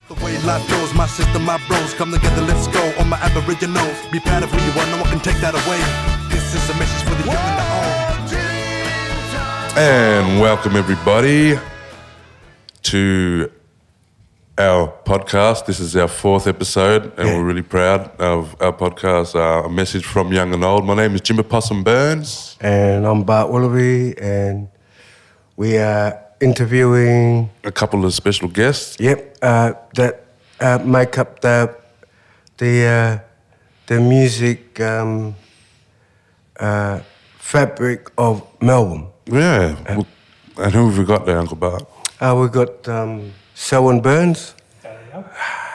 The way life goes, my sister, my bros, come together, let's go on my aboriginals. Be proud of who you are, no one can take that away. This is a message for the young and the old. And welcome everybody to our podcast. This is our fourth episode and we're really proud of our podcast, A Message from Young and Old. My name is Tjimba Possum-Burns. And I'm Bart Willoughby, and we are interviewing a couple of special guests. That make up the music fabric of Melbourne. Yeah. And who have we got there, Uncle Bart? We've got Selwyn Burns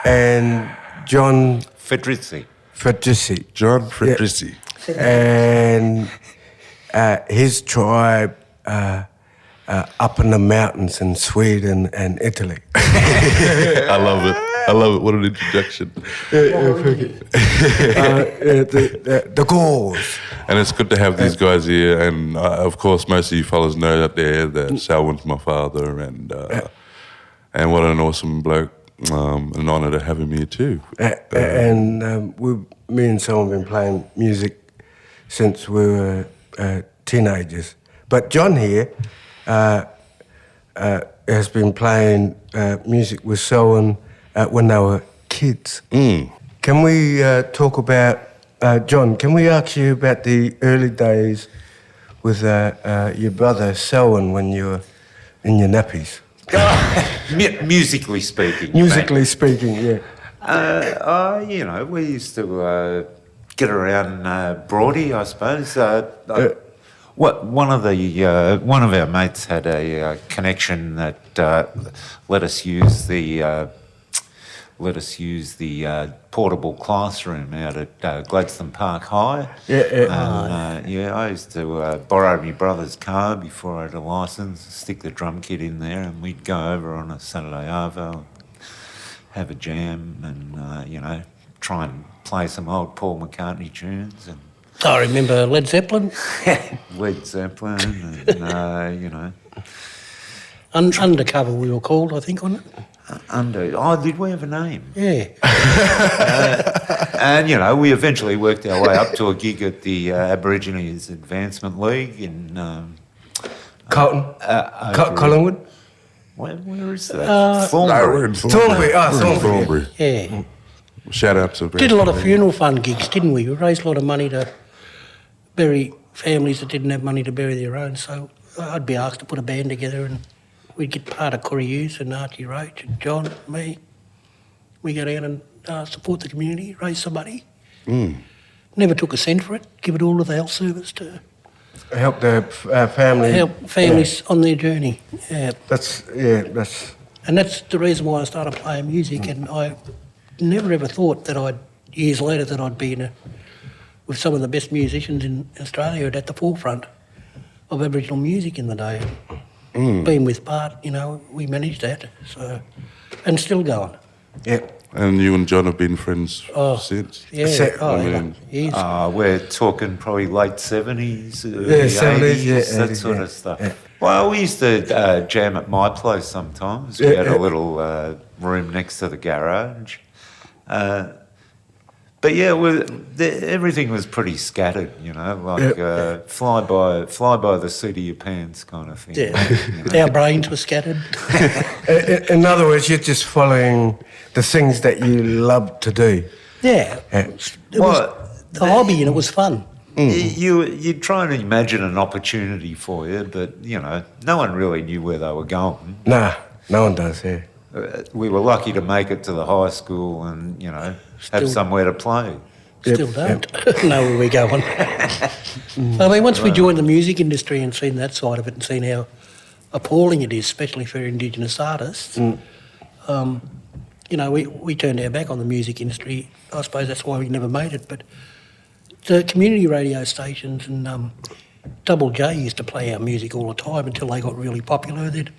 and John Fedrizzi. John Fedrizzi. And his tribe up in the mountains in Sweden and Italy. I love it. What an introduction. The Gauls. And it's good to have these guys here. And of course, most of you fellas know out there that Selwyn's my father, and what an awesome bloke. An honour to have him here too. Me and Selwyn have been playing music since we were teenagers. But John here has been playing music with Selwyn when they were kids. Can we talk about, John, can we ask you about the early days with your brother Selwyn when you were in your nappies? Musically speaking. Musically speaking, yeah. We used to get around Broady, I suppose. One of our mates had a connection that let us use the portable classroom out at Gladstone Park High. I used to borrow my brother's car before I had a licence, stick the drum kit in there, and we'd go over on a Saturday arvo, have a jam, and try and play some old Paul McCartney tunes. And I remember Led Zeppelin. Led Zeppelin, and Undercover we were called, I think, wasn't it? Did we have a name? Yeah. And we eventually worked our way up to a gig at the Aborigines Advancement League in Carlton? Collingwood? Where is that? Thornbury. Thornbury. Yeah. Shout out to... Did a lot of funeral fund gigs, didn't we? We raised a lot of money to bury families that didn't have money to bury their own, so I'd be asked to put a band together and we'd get part of Corey Hughes and Archie Roach and John, me. We go down and support the community, raise some money. Never took a cent for it, give it all to the health service to... Help the family. Help families on their journey, yeah. That's... And that's the reason why I started playing music, and I never ever thought that years later, that I'd be with some of the best musicians in Australia at the forefront of Aboriginal music in the day. Being with Bart, we managed that, so, and still going. Yeah. And you and John have been friends since? Yeah, years. We're talking probably late 70s, early 70s, that sort of stuff. Yeah. Well, we used to jam at my place sometimes. We had a little room next to the garage. But everything was pretty scattered, fly by the seat of your pants kind of thing. Yeah. Our brains were scattered. In other words, you're just following the things that you love to do. Yeah. It was a hobby and it was fun. You'd try and imagine an opportunity for you, but, no one really knew where they were going. Nah, no one does, yeah. We were lucky to make it to the high school and, have somewhere to play. Still don't know where we're going. I mean, once we joined the music industry and seen that side of it and seen how appalling it is, especially for Indigenous artists, we turned our back on the music industry. I suppose that's why we never made it. But the community radio stations and Double J used to play our music all the time until they got really popular. The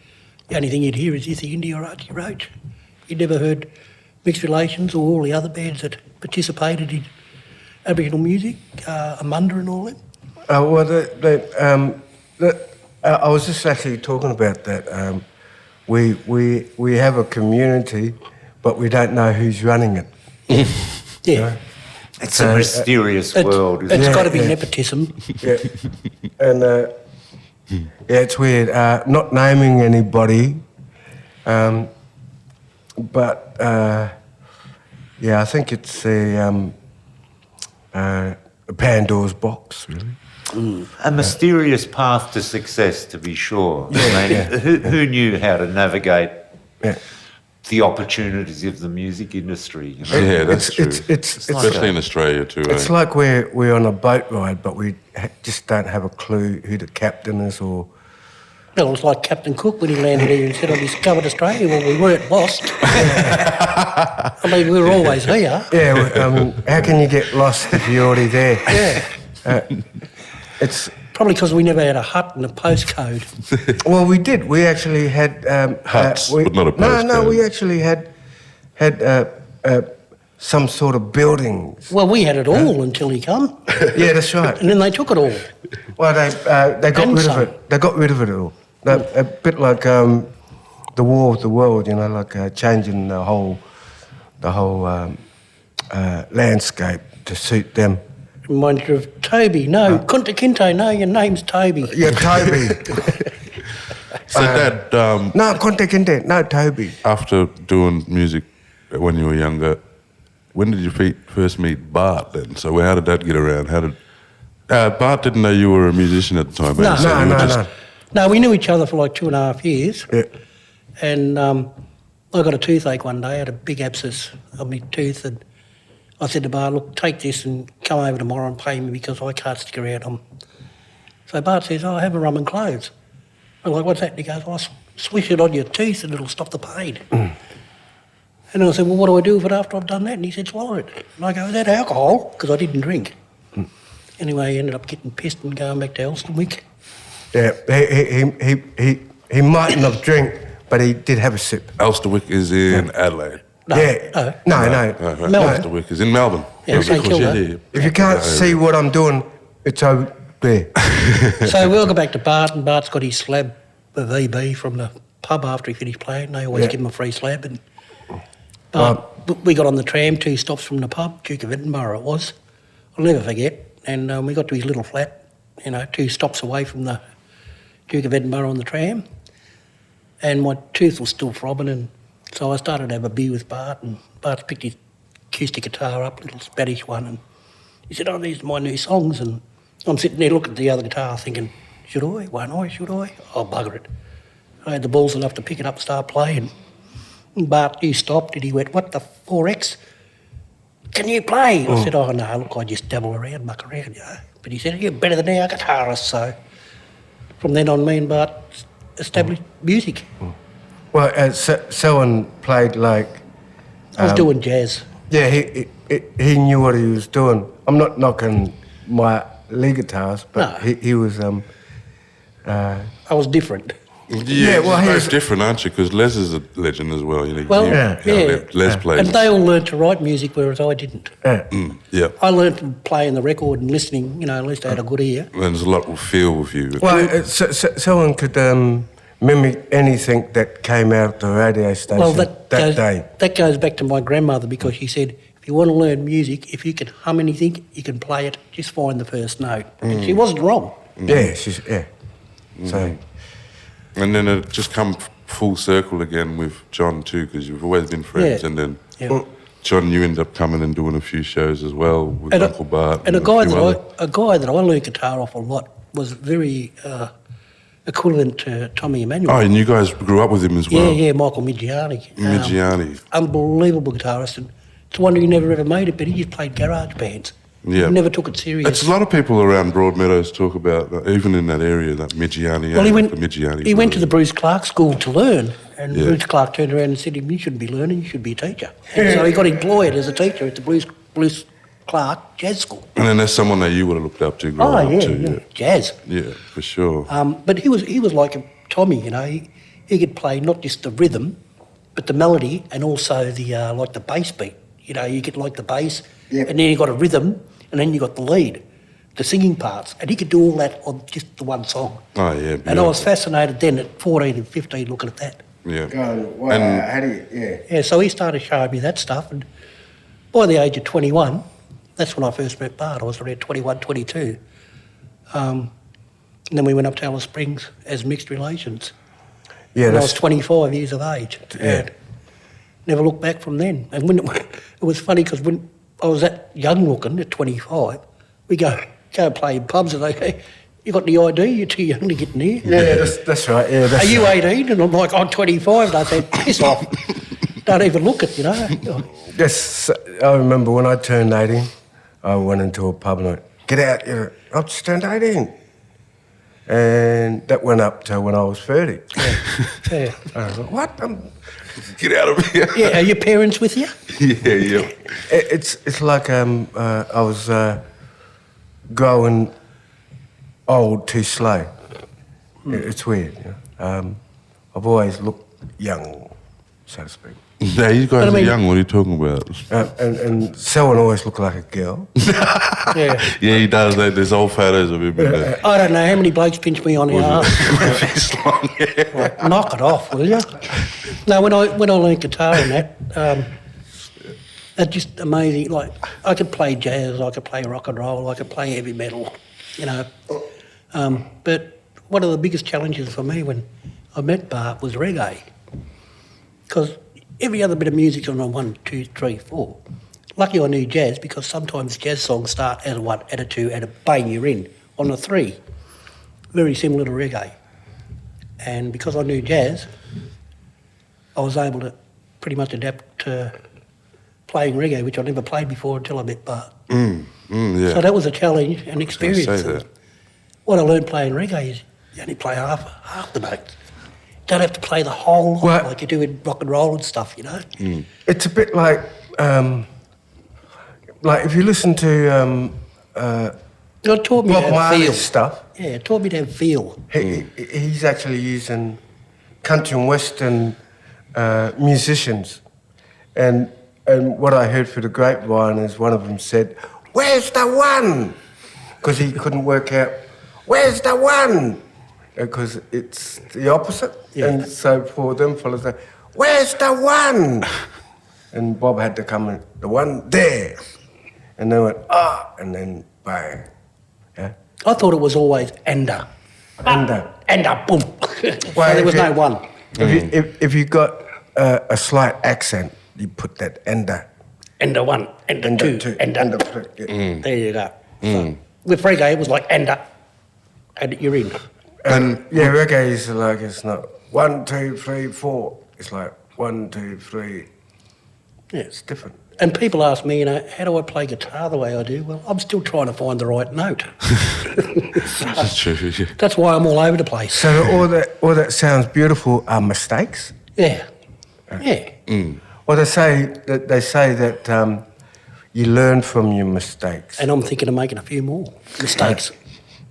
only thing you'd hear is Izzy Indy or Archie Roach. You'd never heard Mixed Relations or all the other bands that participated in Aboriginal music, Amunda and all that. I was just actually talking about that. We have a community, but we don't know who's running it. Yeah. It's a mysterious world, isn't It's it? got to be nepotism. Yeah, and it's weird. Not naming anybody, but I think it's a Pandora's box, really. A mysterious path to success, to be sure. I mean, who knew how to navigate the opportunities of the music industry? You know? Yeah, that's true. It's Especially in Australia too. It's like we're on a boat ride, but we just don't have a clue who the captain is or... Well, it's like Captain Cook when he landed here and said, I discovered Australia. Well, we weren't lost. I mean, we were always here. Yeah, how can you get lost if you're already there? Yeah. It's... Probably because we never had a hut and a postcode. Well, we did. We actually had... Huts, but not a postcode. No, we actually had some sort of buildings. Well, we had it all until he come. Yeah, that's right. And then they took it all. Well, they got And rid of some. it. They got rid of it all. A bit like the War of the World, you know, like changing the whole landscape to suit them. Reminds you of Toby. No, Kunta Kinte, no, your name's Toby. Yeah, Toby. So, Dad, No, Conte Kinte, no, Toby. after doing music when you were younger, when did you first meet Bart then? So how did that get around? How did Bart didn't know you were a musician at the time? No, so you were just- No, we knew each other for like 2.5 years. Yeah. And I got a toothache one day. I had a big abscess on my tooth, and I said to Bart, look, take this and come over tomorrow and pay me because I can't stick around. So Bart says, oh, have a rum and clothes. I'm like, what's that? And he goes, oh, swish it on your teeth and it'll stop the pain. And I said, well, what do I do with it after I've done that? And he said, swallow it. And I go, is that alcohol? Because I didn't drink. Anyway, he ended up getting pissed and going back to Elstonwick. Yeah, he mightn't have drank, but he did have a sip. Elsterwick is in Adelaide. No, Yeah. No. Melbourne. Melbourne. Elsterwick is in Melbourne. Yeah, St of course, Kilda. If you can't see what I'm doing, it's over there. So we'll go back to Bart, and Bart's got his slab of EB from the pub after he finished playing. They always give him a free slab. And we got on the tram 2 stops from the pub, Duke of Edinburgh it was. I'll never forget. And we got to his little flat, 2 stops away from the Duke of Edinburgh on the tram. And my tooth was still throbbing, and so I started to have a beer with Bart, and Bart's picked his acoustic guitar up, little Spanish one, and he said, oh, these are my new songs. And I'm sitting there looking at the other guitar thinking, should I? Won't I? Should I? Oh, bugger it. I had the balls enough to pick it up and start playing. And Bart, he stopped and he went, what the 4X? Can you play? I said, oh, no, look, I just dabble around, muck around, But he said, you're better than our guitarist. So from then on, me and Bart established music. Well, Selwyn played like... I was doing jazz. Yeah, he knew what he was doing. I'm not knocking my lead guitars, but No. he was... I was different. Yeah, well, you're he's- both different, aren't you? Because Les is a legend as well. Well, Les plays. And they all learned to write music, whereas I didn't. Yeah. I learned from playing the record and listening, at least I had a good ear. And there's a lot of feel with you. Well, Selwyn could mimic anything that came out of the radio station Well, day. that goes back to my grandmother because she said, if you want to learn music, if you can hum anything, you can play it, just find the first note. And she wasn't wrong. Yeah, So, And then it just come full circle again with John too, because you've always been friends. Yeah. And then Yeah. John, you end up coming and doing a few shows as well with And Uncle Bart. And a few other- guy that I learned guitar off a lot was very equivalent to Tommy Emmanuel. Oh, and you guys grew up with him as well. Yeah, Michael Migiani. Migiani. Unbelievable guitarist. And it's a wonder he never ever made it, but he just played garage bands. Yeah. He never took it serious. It's a lot of people around Broadmeadows talk about, even in that area, that Migiani. Well, he the went Migiani to the Bruce Clark school to learn, and Yeah. Bruce Clark turned around and said to him, you shouldn't be learning, you should be a teacher. And so he got employed as a teacher at the Bruce Clark Jazz School. And then there's someone that you would have looked up to growing up too. Jazz. Yeah, for sure. But he was like a Tommy, he could play not just the rhythm, but the melody and also the like the bass beat. You get like the bass, and then you got a rhythm, and then you got the lead, the singing parts, and he could do all that on just the one song. Oh, yeah. And I was fascinated then at 14 and 15 looking at that. Yeah. Going, wow, And- how do you, yeah. Yeah, so he started showing me that stuff, and by the age of 21, that's when I first met Bart. I was around 21, 22. And then we went up to Alice Springs as mixed relations. Yeah, And I was that's, 25 years of age. Yeah. And never looked back from then. And when it was funny because when I was that young looking at 25, we go play in pubs and they say, you got the ID? You're too young to get in here. yeah, that's right. Yeah, that's Are you right. 18? And I'm like, I'm 25. And I said, piss off. Don't even look at, you know. Yes, I remember when I turned 18, I went into a pub and I went, get out, I've just turned 18. And that went up to when I was 30. Yeah. I was like, what? Get out of here. Yeah, are your parents with you? yeah. It's like I was growing old too slow. It's weird. You know? I've always looked young, so to speak. Yeah, you guys I mean- are young. What are you talking about? And Selwyn always looked like a girl. Yeah. Yeah, he does. There's old photos of him in there. I don't know how many blokes pinch me on the arse. It's long, yeah. Knock it off, will you? No, when I learned guitar and that, it's just amazing. Like, I could play jazz, I could play rock and roll, I could play heavy metal, you know. But one of the biggest challenges for me when I met Bart was reggae. Because every other bit of music's on a 1, 2, 3, 4. Lucky I knew jazz because sometimes jazz songs start at a 1, at a 2, at a bang, you're in. On a 3, very similar to reggae. And because I knew jazz, I was able to pretty much adapt to playing reggae, which I never played before until I met Bart. Yeah. So that was a challenge and I was experience. gonna say And that. what I learned playing reggae is you only play half the notes. Don't have to play the whole lot Well- like you do in rock and roll and stuff, you know. It's a bit like if you listen to It taught me Bob to have feel. Marley's stuff, Yeah, it taught me to have feel. he's actually using country and western musicians, and what I heard through the grapevine is one of them said, "Where's the one?" Because he couldn't work out, "Where's the one?" Because it's the opposite, Yeah. and so for them fellas, they, "Where's the one?" And Bob had to come in, "The one there," and they went, "Ah," and then bang, yeah, I thought it was always ender. Ender, boom. So there was no one. If you got a slight accent, you put that ender. Ender 1, ender 2, ender. Ender three, yeah. There you go. So, with reggae, it was like ender, and you're in. And Yeah, reggae is like, it's not 1, 2, 3, 4. It's like 1, 2, 3. Yeah. It's different. And people ask me, you know, how do I play guitar the way I do? Well, I'm still trying to find the right note. that's true. Yeah. That's why I'm all over the place. So all that sounds beautiful are mistakes. Yeah. Yeah. Well, they say that you learn from your mistakes. And I'm thinking of making a few more mistakes.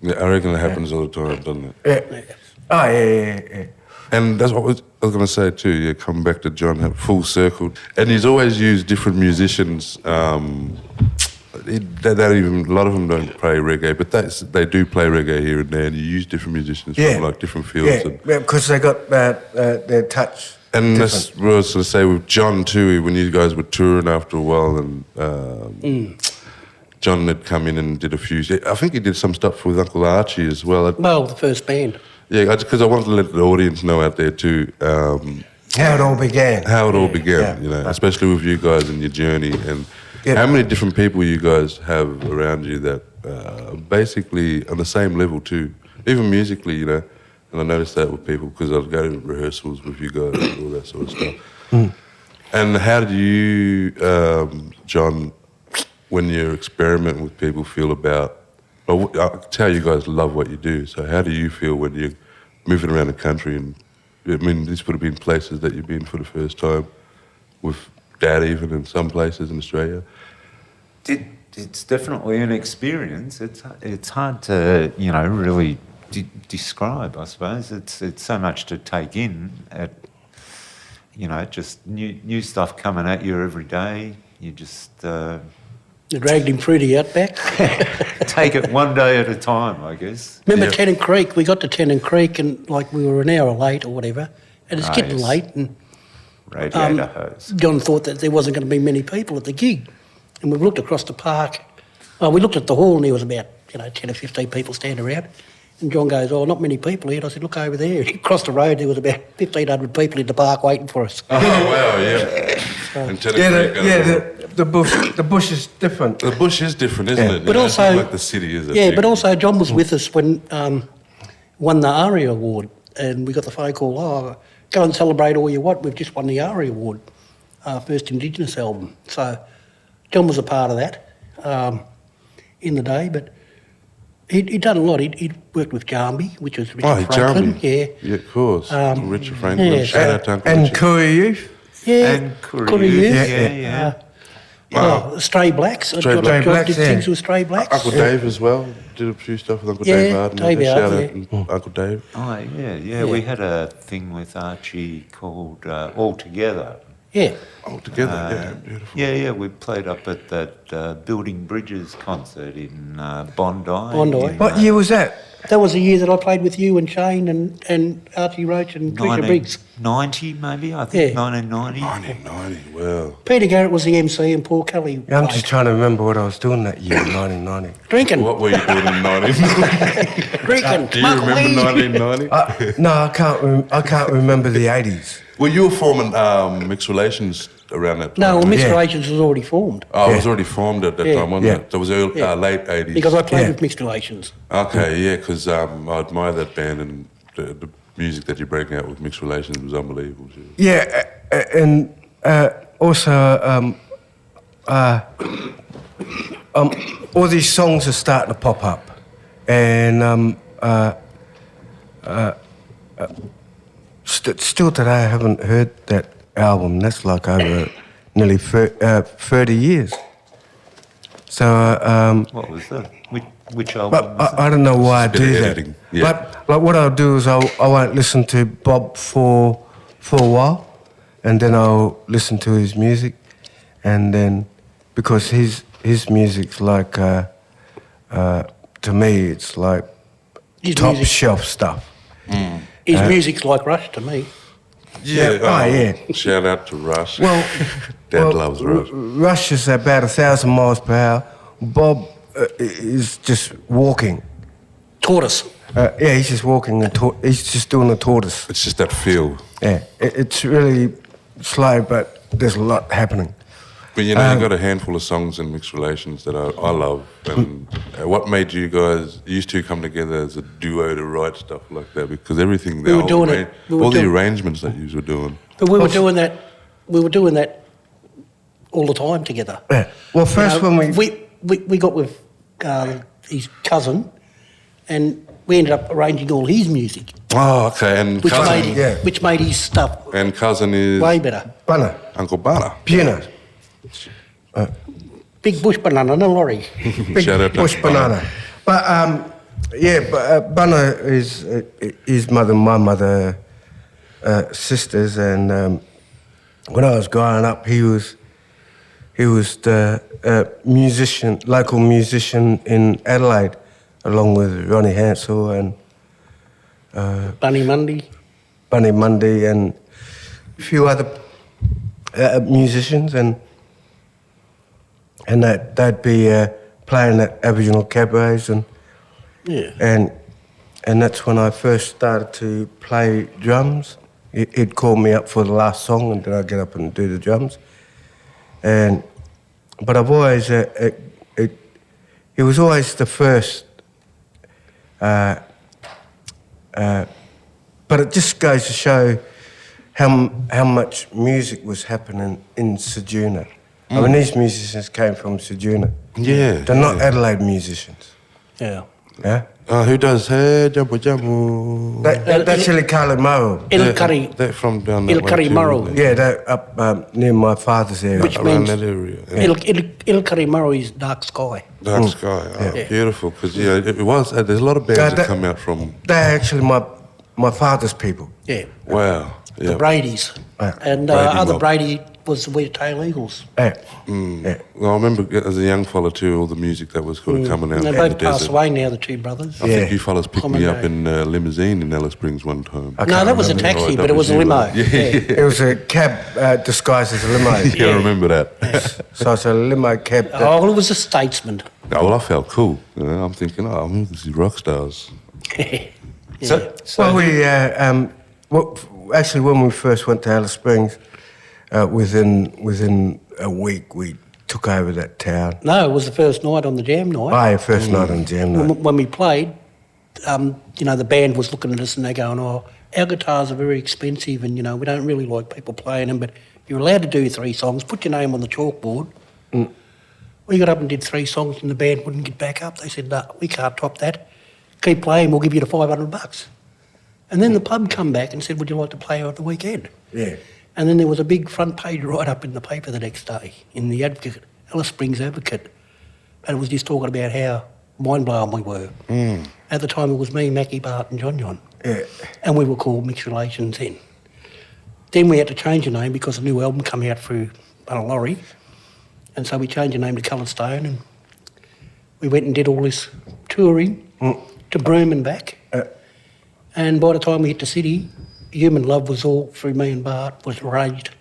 Yeah, I reckon it happens all the time, doesn't it? Yeah. Oh, yeah. And that's what I was going to say too. Yeah, coming back to John, full circle, and he's always used different musicians. They don't even, a lot of them don't play reggae, but they do play reggae here and there. And you use different musicians Yeah. from like different fields. Yeah, because they got their touch. And different. that's what I was going to say with John too. When you guys were touring after a while, and John had come in and did a few. I think he did some stuff with Uncle Archie as well. Well, the first band. Yeah, because I wanted to let the audience know out there too How it all began. how it all began. Yeah. You know, especially with you guys and your journey, and Yeah. how many different people you guys have around you that basically on the same level too, even musically. You know, and I noticed that with people because I'd go to rehearsals with you guys and all that sort of stuff. And how do you, John, when you're experimenting with people, feel about? Well, I can tell you guys love what you do. So how do you feel when you're moving around the country? And I mean, this would have been places that you've been for the first time with Dad, even in some places in Australia. It's definitely an experience. It's hard to really describe. I suppose it's so much to take in. Just new stuff coming at you every day. You just You dragged him through the outback. take it one day at a time, I guess. Remember Yeah. Tennant Creek? We got to Tennant Creek and like we were an hour late or whatever, And it's getting yes. late, and Radiator hose. John thought that there wasn't going to be many people at the gig. And we looked across the park. Oh, we looked at the hall and there was about, 10 or 15 people standing around. And John goes, oh, not many people here. And I said, look over there. Across the road there was about 1,500 people in the park waiting for us. Oh, wow, yeah. And The bush is different. The bush is different, isn't it? But It's also... not like the city, is it? Yeah, but also John was with us when won the ARIA Award. And we got the phone call, oh, go and celebrate all you want. We've just won the ARIA Award, first Indigenous album. So John was a part of that in the day, but he'd done a lot. He'd worked with Tjimba, which was Richard Franklin. Tjimba. Yeah. Yeah, of course. Richard Franklin. yeah, Shout out to Uncle And Richard. Korea Youth. Yeah. And Korea Korea Youth, Youth. yeah. Stray Blacks. Stray John Blacks, did yeah. things with Stray Blacks. Uncle Dave as well. Did a few stuff with Uncle Yeah, Dave Arden. Dave Shout Arden, out Uncle Dave. Oh, yeah. We had a thing with Archie called All Together. Yeah. All together, yeah, beautiful. Yeah, we played up at that Building Bridges concert in Bondi. Bondi. in, What year was that? That was the year that I played with you and Shane and Archie Roach and Trisha Briggs. 1990 maybe, I think, Yeah. 1990. 1990, well. Peter Garrett was the MC and Paul Kelly I'm played. just trying to remember what I was doing that year, 1990. Drinking, What were you doing in 1990? drinking, Do you remember smoking weed. 1990? No, I can't remember the 80s. Well, you were forming mixed relations around that time. No, well, Mixed Yeah. Relations was already formed Oh, it was Yeah. already formed at that Yeah. time, wasn't Yeah. it? So it was early, Yeah. late 80s. because I played Yeah. with Mixed Relations. Okay, yeah, because I admire that band and the music that you're breaking out with Mixed Relations was unbelievable. Too. Yeah, and also all these songs are starting to pop up, and still today I haven't heard that album. That's like over nearly 30 years. So, What was that? Which album but was that? I don't know why I It's a bit do of that. editing, yeah. But like what I'll do is I won't listen to Bob for a while, and then I'll listen to his music, and then because his music's like to me it's like His top music- shelf stuff. His music's like Rush to me. Yeah, yeah. Shout out to Rush. Well, Dad loves Rush. Rush is about 1,000 miles per hour. Bob is just walking. Tortoise. Yeah, he's just walking. He's just doing a tortoise. It's just that feel. Yeah, it's really slow, but there's a lot happening. But you know, you've got a handful of songs in Mixed Relations that I love. And what made you guys, used to come together as a duo to write stuff like that? Because everything, We were doing it. We were all the doing- arrangements that you were doing. But we were doing that. We were doing that all the time together. Yeah. Well, first when we got with his cousin, and we ended up arranging all his music, Oh, okay. And which cousin, made his stuff and cousin is way better. Banner, Uncle Bana. piano, Big bush banana in a lorry. big Shout out to bush Banner. banana. But Banner is his mother, my mother, sisters, and when I was growing up, he was the musician, local musician in Adelaide, along with Ronnie Hansel and Bunny Mundy. Bunny Mundy and a few other musicians, and they'd be playing at Aboriginal cabarets, Yeah. and that's when I first started to play drums. He'd call me up for the last song, and then I'd get up and do the drums. But I've always he was always the first. But it just goes to show how much music was happening in Ceduna. I mean, these musicians came from Ceduna. Yeah. They're not Adelaide musicians. Yeah. Yeah? Who does Hey Jambu Jambu? That's Ilikali Maro. Ilkari. They're from down that way Ilkari too, Maro. aren't they? Yeah, they're up near my father's area. Which Around means that area. Ilkari Maro is dark sky. Dark Sky. Oh, beautiful. Because, it was, there's a lot of bands that come out from, They're actually my father's people. Yeah. wow. the Brady's. And Brady other mob. Brady was the Weird Tail Eagles. Yeah. Well, I remember as a young fella too, all the music that was sort of coming out They in both the passed desert. away now, the two brothers. I think you fellas picked me up Common in a limousine in Alice Springs one time. No, that was a remember. taxi, Oh, but it was a that was limo. you, It was a cab disguised as a limo. Yeah, I remember that. So it's a limo cab. That, Oh, well, it was a statesman. Oh, well, I felt cool. You know, I'm thinking, this is rock stars. So well, actually, when we first went to Alice Springs, within a week, we took over that town. No, it was the first night on the jam night. First night on jam night. When we played, the band was looking at us and they're going, our guitars are very expensive and, we don't really like people playing them, but you're allowed to do 3 songs, put your name on the chalkboard. We got up and did 3 songs and the band wouldn't get back up. They said, no, we can't top that. Keep playing, we'll give you the $500. And then the pub come back and said, would you like to play at the weekend? Yeah. And then there was a big front page write-up in the paper the next day, in the Advocate, Alice Springs Advocate. And it was just talking about how mind-blown we were. At the time, it was me, Mackie, Bart and John. Yeah. And we were called Mixed Relations then. Then we had to change the name because a new album come out through Bunalorry. And so we changed the name to Coloured Stone and we went and did all this touring to Broome and back. And by the time we hit the city, Human Love was all through me and Bart, was Raged.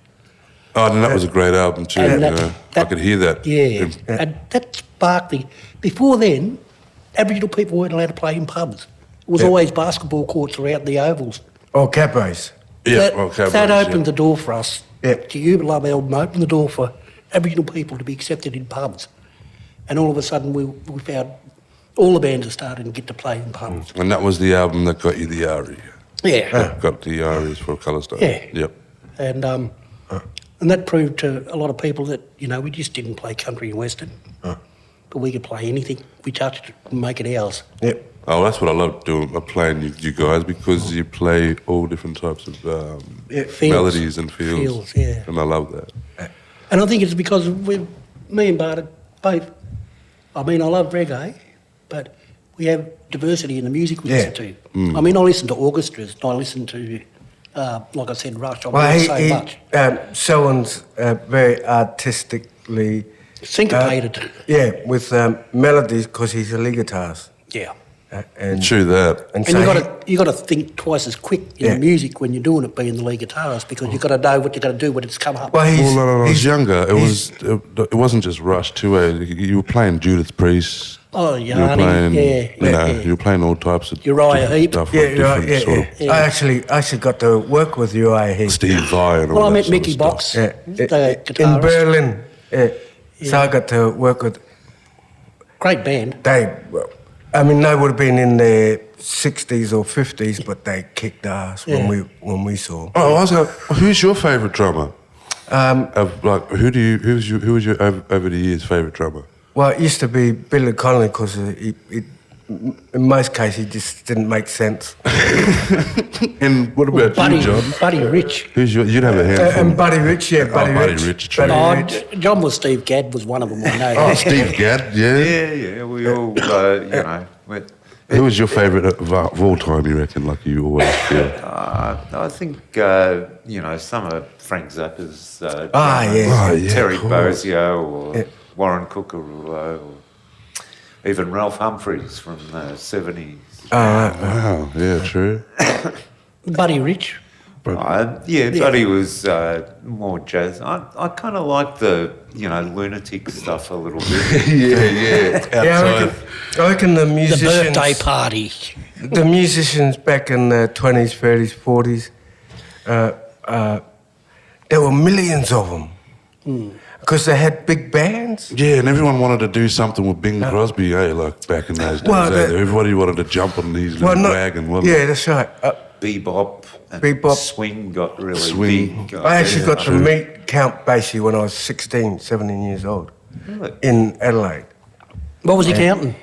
Oh, and that was a great album too. And I could hear that. Yeah, and that sparked the... Before then, Aboriginal people weren't allowed to play in pubs. It was always basketball courts or out in the ovals. Oh, cabos. Yeah, that opened the door for us. Yeah. The Human Love album opened the door for Aboriginal people to be accepted in pubs. And all of a sudden we found all the bands are starting to get to play in pubs. And that was the album that got you the ARI. Yeah. Got the ARIs for Colour Stone. Yeah. Yep. And that proved to a lot of people that, we just didn't play country and western. But we could play anything. We touched it and make it ours. Yep. Oh, that's what I love doing, playing you guys, because you play all different types of Feels. melodies and feels. Feels, yeah. And I love that. And I think it's because me and Bart are both... I love reggae, but we have diversity in the music we listen to. I listen to orchestras, and I listen to, like I said, Rush. I love so much. Selwyn's very artistically... Syncopated. with melodies, because he's a lead guitarist. Yeah. And True that. And And so you got to think twice as quick in the music when you're doing it, being the lead guitarist, because you've got to know what you're going to do when it's come up. Well, When I was he's younger, it wasn't just Rush too. You were playing Judas Priest. Oh, You were Yanni, playing, you were playing all types of Uriah Heep. stuff. Yeah, with right, different sort of I actually got to work with Uriah Heep. Steve Vai and all Well, I that met sort of Mickey stuff. Box, Yeah, the in guitarist. Berlin. So I got to work with. Great band. They would have been in their 60s or 50s, but they kicked ass when we saw. Oh, I was like, who's your favourite drummer? Who was your over the years favourite drummer? Well, it used to be Billy Connolly, because in most cases he just didn't make sense. And what about Buddy, you, John? Buddy Rich. You'd have a handful. And Buddy Rich, Buddy Rich, true. Buddy Rich. John was Steve Gadd was one of them, I know. Oh, Steve Gadd, yeah. Yeah, we all, Who was your favourite of all time, you reckon, like you always feel? I think, some of Frank Zappa's Terry of course. Bozzio or Warren Cookeroo or even Ralph Humphreys from the 70s. Wow, yeah, true. Buddy Rich. Buddy was more jazz. I kind of like the, lunatic stuff a little bit. yeah. I reckon the The musicians... birthday party. The musicians back in the 20s, 30s, 40s, there were millions of them. Because they had big bands. Yeah, and everyone wanted to do something with Bing Crosby, like back in those days. Well, Everybody wanted to jump on his little wagon, wasn't it? Yeah, that's right. Bebop and Bebop. swing got really Swing. big. I actually got to meet Count Basie when I was 16, 17 years old Really? in Adelaide. What was he counting?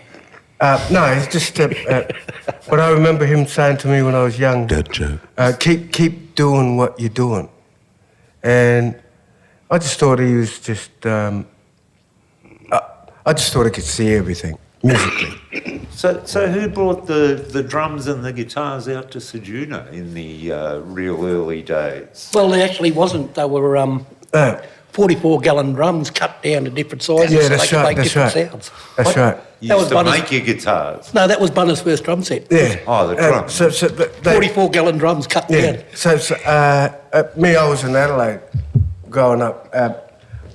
No, it's just... but I remember him saying to me when I was young, Dead joke. keep doing what you're doing. And I just thought he was just... I just thought I could see everything, musically. So who brought the drums and the guitars out to Tjimba in the real early days? Well, they actually wasn't. They were 44-gallon drums cut down to different sizes Yeah, so they that's could right, make that's different right. sounds. That's right. You That used was to Bunner's- make your guitars. No, that was Bunner's first drum set. Yeah. Oh, the drums. So 44-gallon drums cut yeah. down. So me, I was in Adelaide growing up.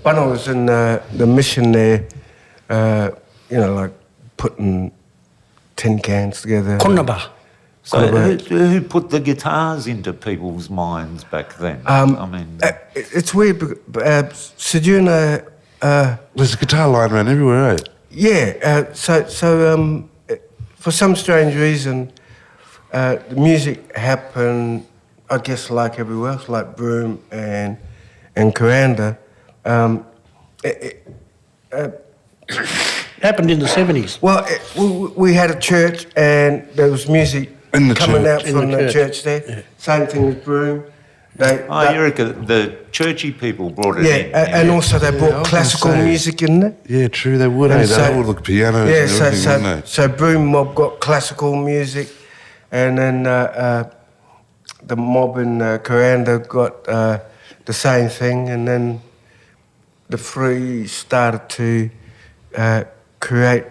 Bunner was in the mission there, like putting tin cans together. Konnaba. So who put the guitars into people's minds back then? It's weird. Tjimba, There's a guitar lying around everywhere, eh? yeah. For some strange reason, the music happened, I guess, like everywhere else, like Broome and Kuranda. Happened in the 70s. Well, we had a church and there was music In the coming church. out from In the the church there. Yeah. Same thing with Broome. You reckon the churchy people brought it in? And also they I was brought gonna classical say. music in there. Yeah, true, they would, And eh? so- They all look pianos Yeah, and everything, wouldn't they? so Broome Mob got classical music, and then the mob in Kuranda got the same thing, and then the three started to create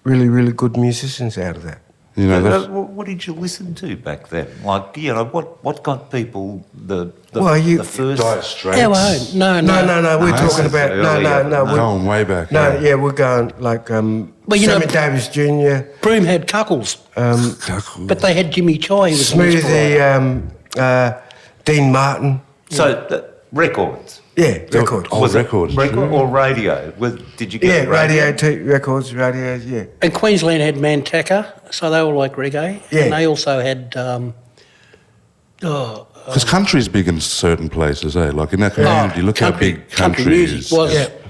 really, really good musicians out of that. You know, that's, What did you listen to back then? Like, what got people the first... Dire Straits. Yeah, well, no. No, we're No, talking about earlier. we're, Going way back. no, eh? yeah, we're going like Well, you know- Sammy Davis Jr., Broome had Cuckles, Cool. but they had Jimmy Choi. Who was an inspiration. Smoothie, Dean Martin, records. yeah, records. Oh, records, Record true. or radio? Did you get Yeah, records, radios, yeah. And Queensland had Mantaka, so they all like reggae. Yeah. And they also had... Because country's big in certain places, eh? Like in our community, look how big country music is.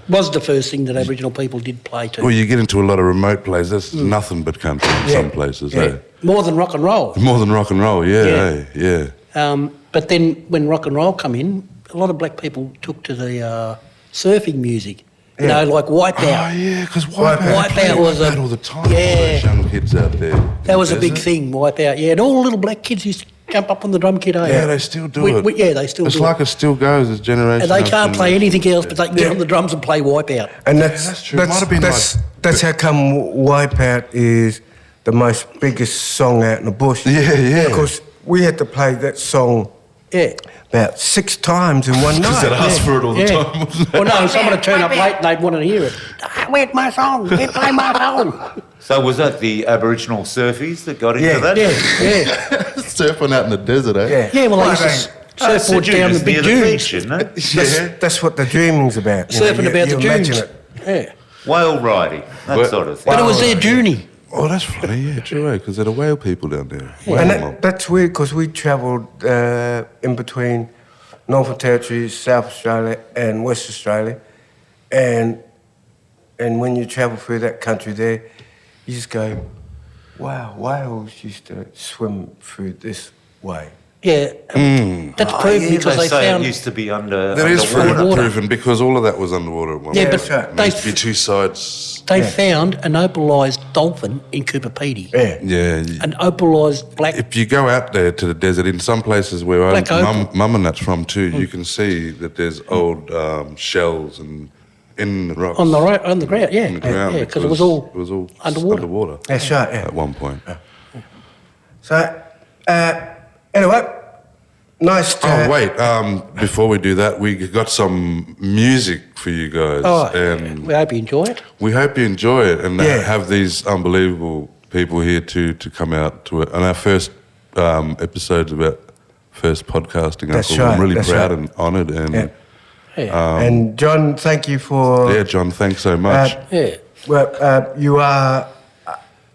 was the first thing that Aboriginal people did play to. Well, you get into a lot of remote places, there's nothing but country in some places, eh? More than rock and roll. More than rock and roll, Yeah. eh? Yeah. But then when rock and roll come in, a lot of black people took to the surfing music. You know, like Wipeout. Oh, yeah, because Wipeout was a... all the time. Yeah. All those young kids out there. That was a Isn't big it? thing, Wipeout. Yeah, and all the little black kids used to jump up on the drum kit. Yeah, they still do it. Yeah, they still It's do like it. it still goes as generation. And they after can't play generation. anything else, but they can get on the drums and play Wipeout. And that's true. It might have been that's how come Wipeout is the most biggest song out in the bush. Yeah. Because we had to play that song Yeah. about 6 times in one Because night. they'd ask for it all the time, wasn't it? Well, no, someone would turn up late and they'd want to hear it. Where's my song? Where's play my song? So was that the Aboriginal surfies that got into Yeah, that? Yeah. Surfing out in the desert, eh? Yeah. Yeah, well, they Well, used to surfboard down the big near the dunes. beach, isn't it? That's what the dreaming's about. you know, Surfing you- about you the imagine dunes. it. Yeah. Whale riding, that Well- sort of thing. But it was their journey. Oh, that's funny, yeah, true, because they're the whale people down there. Whale And mob. that's weird because we travelled in between Northern Territory, South Australia and West Australia. And when you travel through that country there, you just go, wow, whales used to swim through this way. Yeah. That's proven because they say found... it used to be under. That is underwater. proven because all of that was underwater at one Yeah, point. but That's right. There used to be two sides. They found an opalised dolphin in Cooperpedy. Yeah. Yeah. An opalised black... If you go out there to the desert, in some places where Black opal. mum and that's from too, you can see that there's old shells and in the rocks. On the ground, yeah. in the ground Yeah, because it was all underwater. That's right, yeah. at one point. So, anyway, nice to... Oh wait! Before we do that, we got some music for you guys, Oh, and we hope you enjoy it. we hope you enjoy it and Yeah. have these unbelievable people here to come out to it. And our first episode's about first podcasting. That's Uncle. I'm right, really that's proud right. and honoured. And Yeah. Yeah. and John, thank you for... yeah, John, thanks so much. Yeah. Well, you are...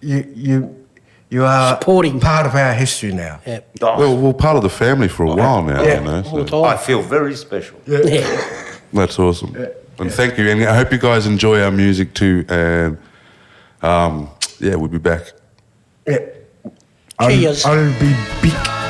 You are Supporting. part of our history now. Yeah. Well, we're part of the family for a while now, Yeah. you know. All the So I time. feel very special. Yeah. that's awesome. And thank you. And I hope you guys enjoy our music too. And yeah, we'll be back. Yeah. Cheers. I'll be big.